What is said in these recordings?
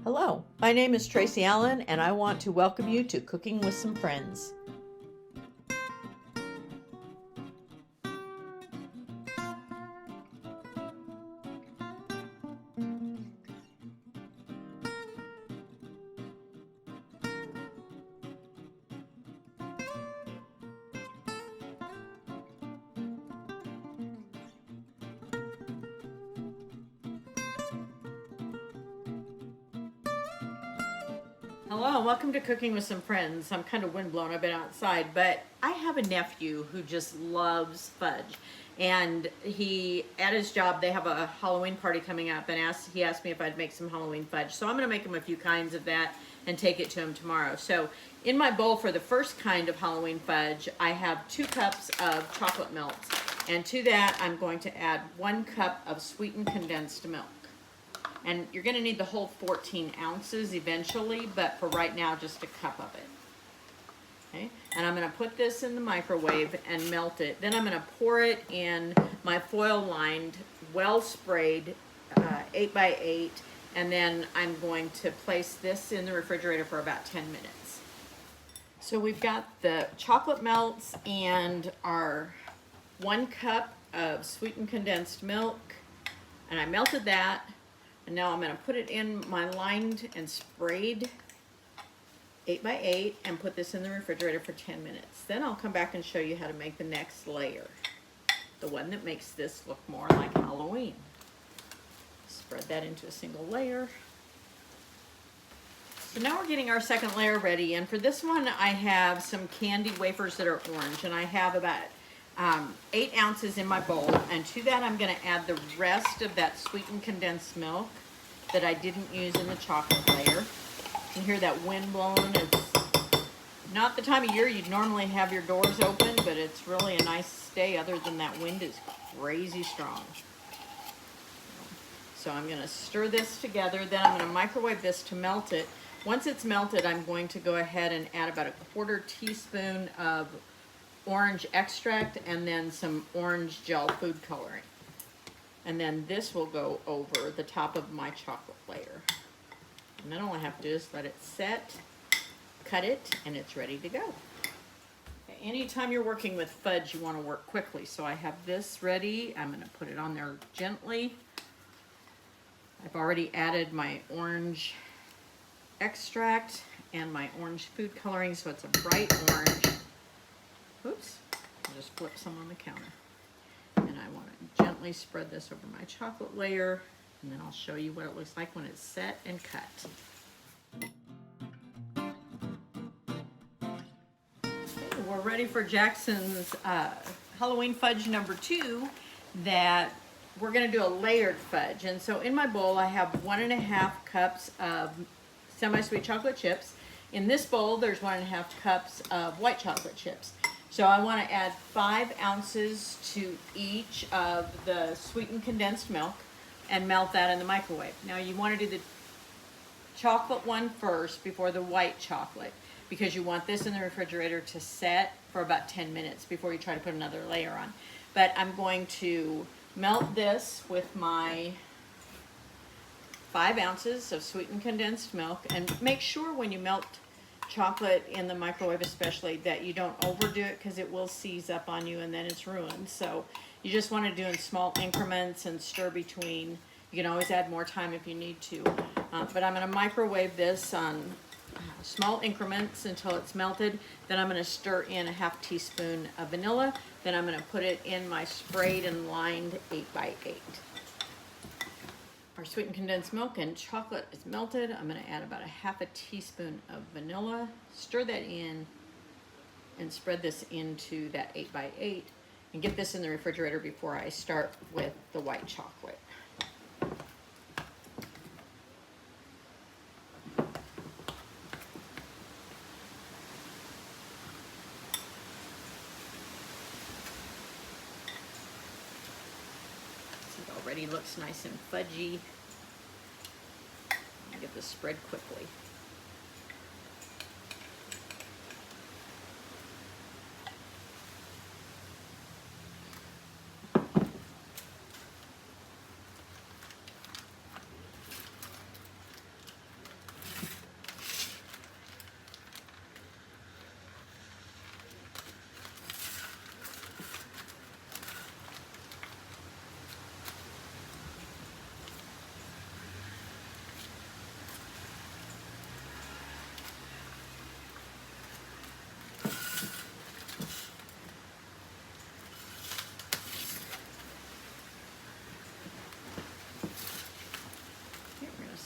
Hello, my name is Tracy Allen, and I want to welcome you to Cooking with Some Friends. Hello, and welcome to Cooking with Some Friends. I'm kind of windblown, I've been outside, but I have a nephew who just loves fudge. And at his job, they have a Halloween party coming up, and he asked me if I'd make some Halloween fudge. So I'm gonna make him a few kinds of that and take it to him tomorrow. So in my bowl for the first kind of Halloween fudge, I have 2 cups of chocolate melt. And to that, I'm going to add 1 cup of sweetened condensed milk. And you're going to need the whole 14 ounces eventually, but for right now, just a cup of it. Okay, and I'm going to put this in the microwave and melt it. Then I'm going to pour it in my foil-lined, well-sprayed 8x8, and then I'm going to place this in the refrigerator for about 10 minutes. So we've got the chocolate melts and our 1 cup of sweetened condensed milk, and I melted that. And now I'm going to put it in my lined and sprayed 8x8 and put this in the refrigerator for 10 minutes. Then I'll come back and show you how to make the next layer, the one that makes this look more like Halloween. Spread that into a single layer. So now we're getting our second layer ready, and for this one I have some candy wafers that are orange, and I have about 8 ounces in my bowl, and to that I'm going to add the rest of that sweetened condensed milk that I didn't use in the chocolate layer. You can hear that wind blowing. It's not the time of year you'd normally have your doors open, but it's really a nice day other than that wind is crazy strong. So I'm going to stir this together, then I'm going to microwave this to melt it. Once it's melted, I'm going to go ahead and add about 1/4 teaspoon of orange extract and then some orange gel food coloring. And then this will go over the top of my chocolate layer. And then all I have to do is let it set, cut it, and it's ready to go. Okay, anytime you're working with fudge, you want to work quickly. So I have this ready. I'm going to put it on there gently. I've already added my orange extract and my orange food coloring, so it's a bright orange. Oops, I'll just flip some on the counter. And I want to gently spread this over my chocolate layer, and then I'll show you what it looks like when it's set and cut. Okay, we're ready for Jackson's Halloween fudge number 2 that we're going to do a layered fudge. And so in my bowl I have 1.5 cups of semi-sweet chocolate chips. In this bowl there's 1.5 cups of white chocolate chips. So I want to add 5 ounces to each of the sweetened condensed milk and melt that in the microwave. Now you want to do the chocolate one first before the white chocolate, because you want this in the refrigerator to set for about 10 minutes before you try to put another layer on. But I'm going to melt this with my 5 ounces of sweetened condensed milk, and make sure when you melt chocolate in the microwave especially that you don't overdo it, because it will seize up on you and then it's ruined. So you just want to do in small increments and stir between. You can always add more time if you need to, but I'm going to microwave this on small increments until it's melted. Then I'm going to stir in 1/2 teaspoon of vanilla. Then I'm going to put it in my sprayed and lined 8x8. Our sweetened condensed milk and chocolate is melted. I'm going to add about 1/2 teaspoon of vanilla, stir that in, and spread this into that 8x8, and get this in the refrigerator before I start with the white chocolate. Already looks nice and fudgy. I'll get this spread quickly.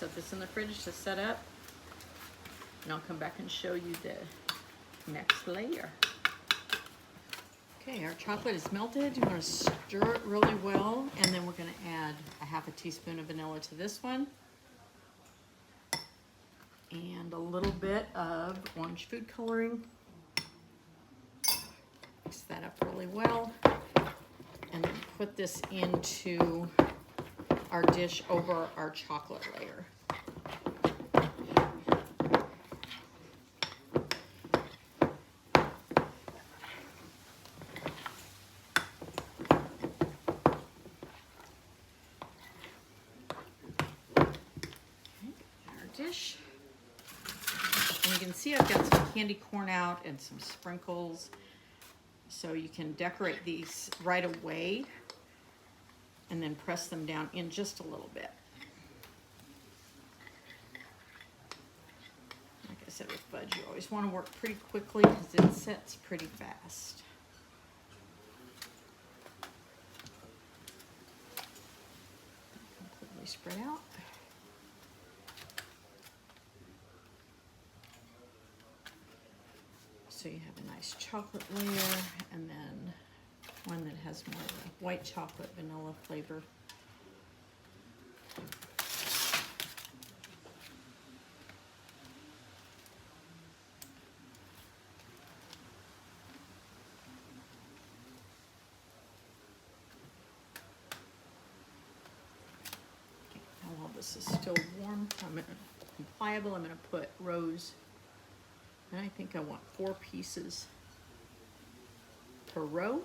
set this in the fridge to set up, and I'll come back and show you the next layer. Okay, our chocolate is melted. You want to stir it really well, and then we're going to add a half a teaspoon of vanilla to this one, and a little bit of orange food coloring. Mix that up really well, and then put this into our dish over our chocolate layer. Dish. And you can see I've got some candy corn out and some sprinkles, so you can decorate these right away and then press them down in just a little bit. Like I said, with fudge, you always want to work pretty quickly because it sets pretty fast. Completely spread out. So you have a nice chocolate layer, and then one that has more of a white chocolate vanilla flavor. Okay, now while this is still warm, pliable, I'm going to put rose. And I think I want 4 pieces per row.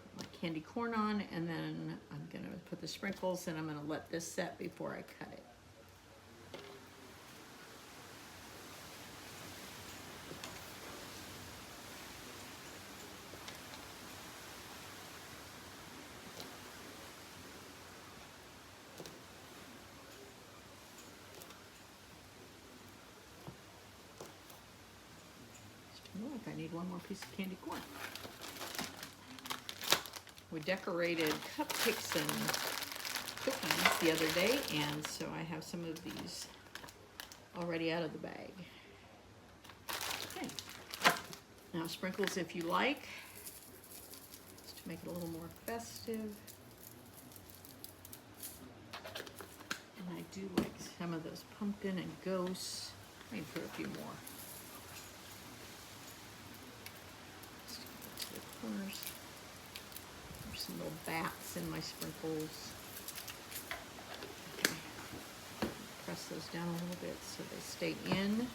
Put my candy corn on, and then I'm going to put the sprinkles, and I'm going to let this set before I cut it. Look, I need one more piece of candy corn. We decorated cupcakes and cookies the other day, and so I have some of these already out of the bag. Okay. Now sprinkles if you like, just to make it a little more festive. And I do like some of those pumpkin and ghosts. I can put a few more. Corners. There's some little bats in my sprinkles. Okay. Press those down a little bit so they stay in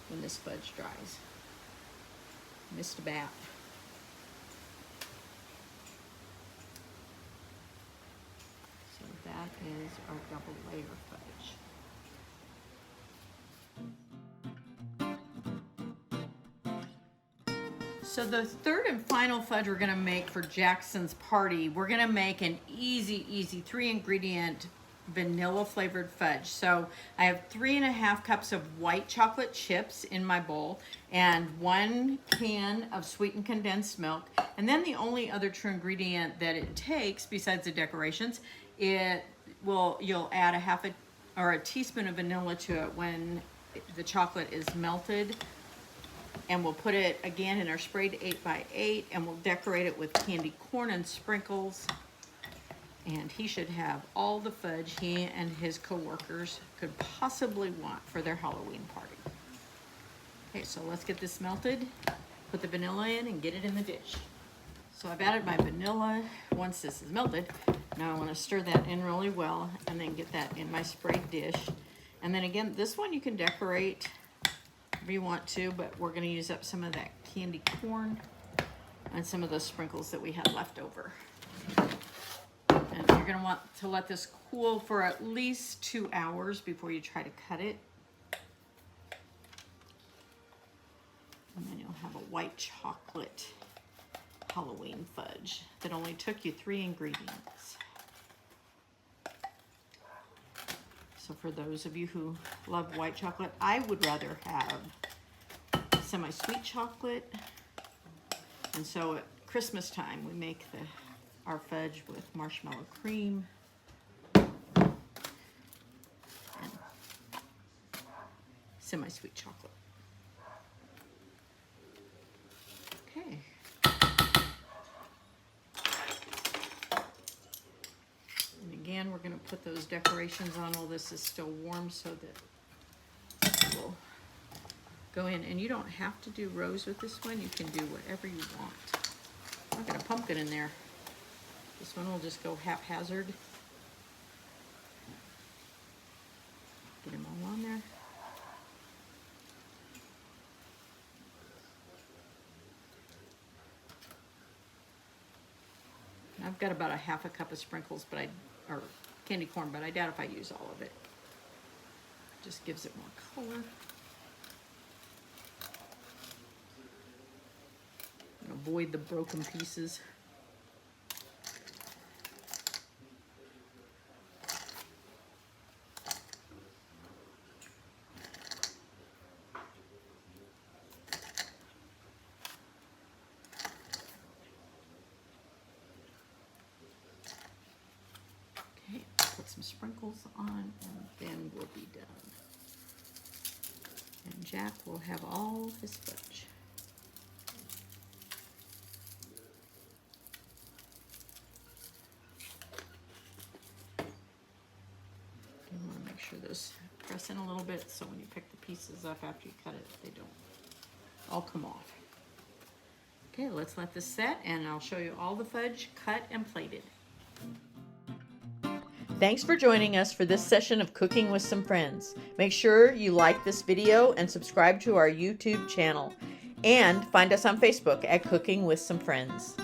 when this fudge dries. Missed a bat. So that is our double layer fudge. So the third and final fudge we're gonna make for Jackson's party, we're gonna make an easy 3-ingredient vanilla flavored fudge. So I have 3.5 cups of white chocolate chips in my bowl and 1 can of sweetened condensed milk. And then the only other true ingredient that it takes besides the decorations, you'll add a teaspoon of vanilla to it when the chocolate is melted. And we'll put it again in our sprayed 8x8, and we'll decorate it with candy corn and sprinkles. And he should have all the fudge he and his co-workers could possibly want for their Halloween party. Okay, so let's get this melted, put the vanilla in, and get it in the dish. So I've added my vanilla once this is melted. Now I want to stir that in really well, and then get that in my sprayed dish. And then again, this one you can decorate if you want to, but we're going to use up some of that candy corn and some of those sprinkles that we had left over. And you're going to want to let this cool for at least 2 hours before you try to cut it. And then you'll have a white chocolate Halloween fudge that only took you 3 ingredients. So for those of you who love white chocolate, I would rather have semi-sweet chocolate. And so at Christmas time, we make our fudge with marshmallow cream and semi-sweet chocolate. Okay. And again, we're going to put those decorations on while this is still warm so that it will go in. And you don't have to do rose with this one. You can do whatever you want. I've got a pumpkin in there. This one will just go haphazard. Get them all on there. I've got about a half a cup of sprinkles, or candy corn, but I doubt if I use all of it. Just gives it more color. And avoid the broken pieces. Put some sprinkles on, and then we'll be done. And Jack will have all his fudge. You want to make sure those press in a little bit so when you pick the pieces up after you cut it, they don't all come off. Okay, let's let this set, and I'll show you all the fudge cut and plated. Thanks for joining us for this session of Cooking with Some Friends. Make sure you like this video and subscribe to our YouTube channel. And find us on Facebook at Cooking with Some Friends.